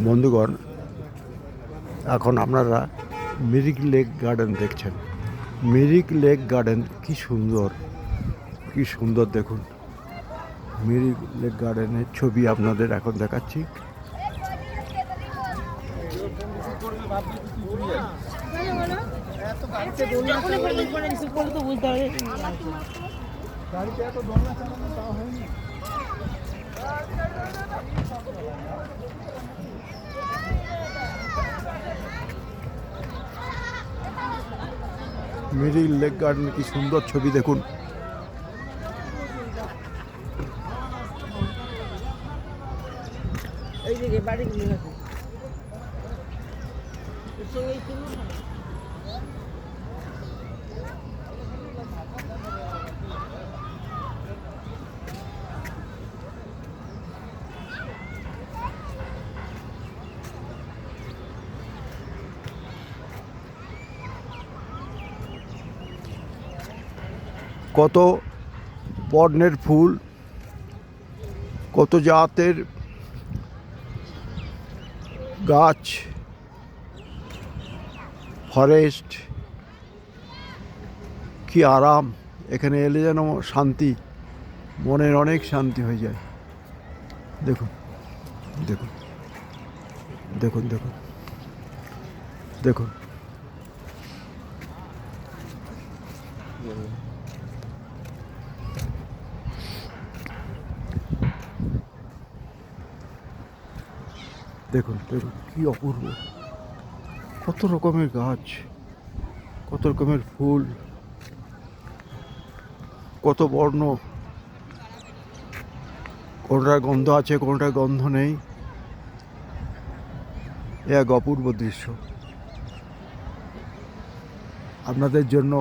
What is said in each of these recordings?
বন্ধুগণ, এখন আপনারা মিরিক লেক গার্ডেন দেখছেন। মিরিক লেক গার্ডেন কি সুন্দর, কি সুন্দর দেখুন। মিরিক লেক গার্ডেনের ছবি আপনাদের এখন দেখাচ্ছি। মিরিক লেক গার্ডেন কি সুন্দর ছবি দেখুন। কত বর্ণের ফুল, কত জাতের গাছ, ফরেস্ট, কি আরাম। এখানে এলে যেন শান্তি, মনের অনেক শান্তি হয়ে যায়। দেখুন দেখুন দেখুন দেখুন দেখুন। দেখুন দেখুন কি অপূর্ব, কত রকমের গাছ, কত রকমের ফুল, কত বর্ণ, কোনটার গন্ধ আছে কোনটার গন্ধ নেই। এক অপূর্ব দৃশ্য আপনাদের জন্য।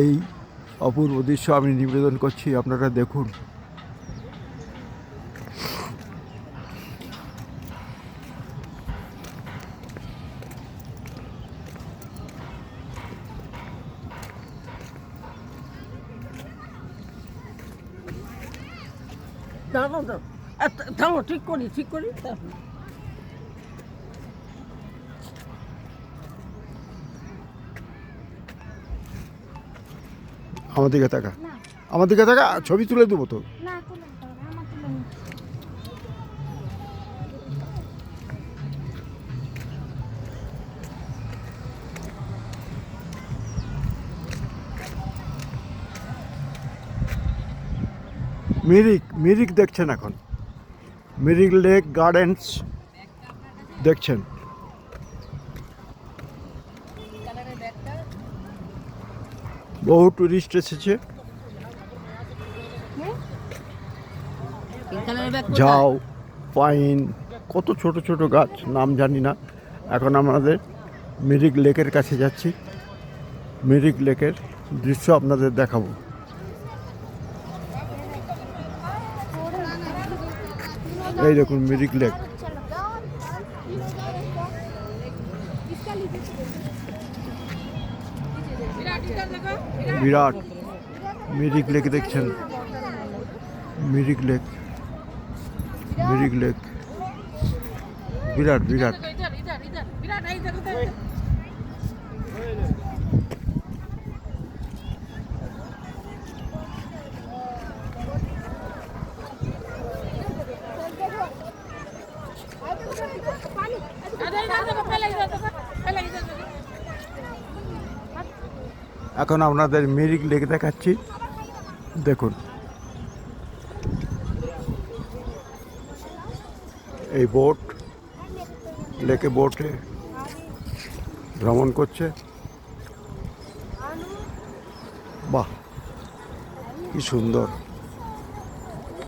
এই অপূর্ব দৃশ্য আমি নিবেদন করছি, আপনারা দেখুন। থামো, ঠিক করি আমার দিকে তাকা, আমার দিকে তাকা, ছবি তুলে দেবো তো। মিরিক মিরিক দেখছেন এখন, মিরিক লেক গার্ডেন্স দেখছেন। বহু টুরিস্ট এসেছে। ঝাউ, পাইন, কত ছোট ছোট গাছ, নাম জানি না। এখন আমাদের মিরিক লেকের কাছে যাচ্ছি, মিরিক লেকের দৃশ্য আপনাদের দেখাবো। এই দেখুন মিরিক লেক, বিরাট মিরিক লেক দেখছেন। মিরিক লেক, মিরিক লেক বিরাট বিরাট। এখন আপনাদের মিরিক লেক দেখাচ্ছি, দেখুন। এই বোট, লেকে বোটে ভ্রমণ করছে। বাহ, কি সুন্দর।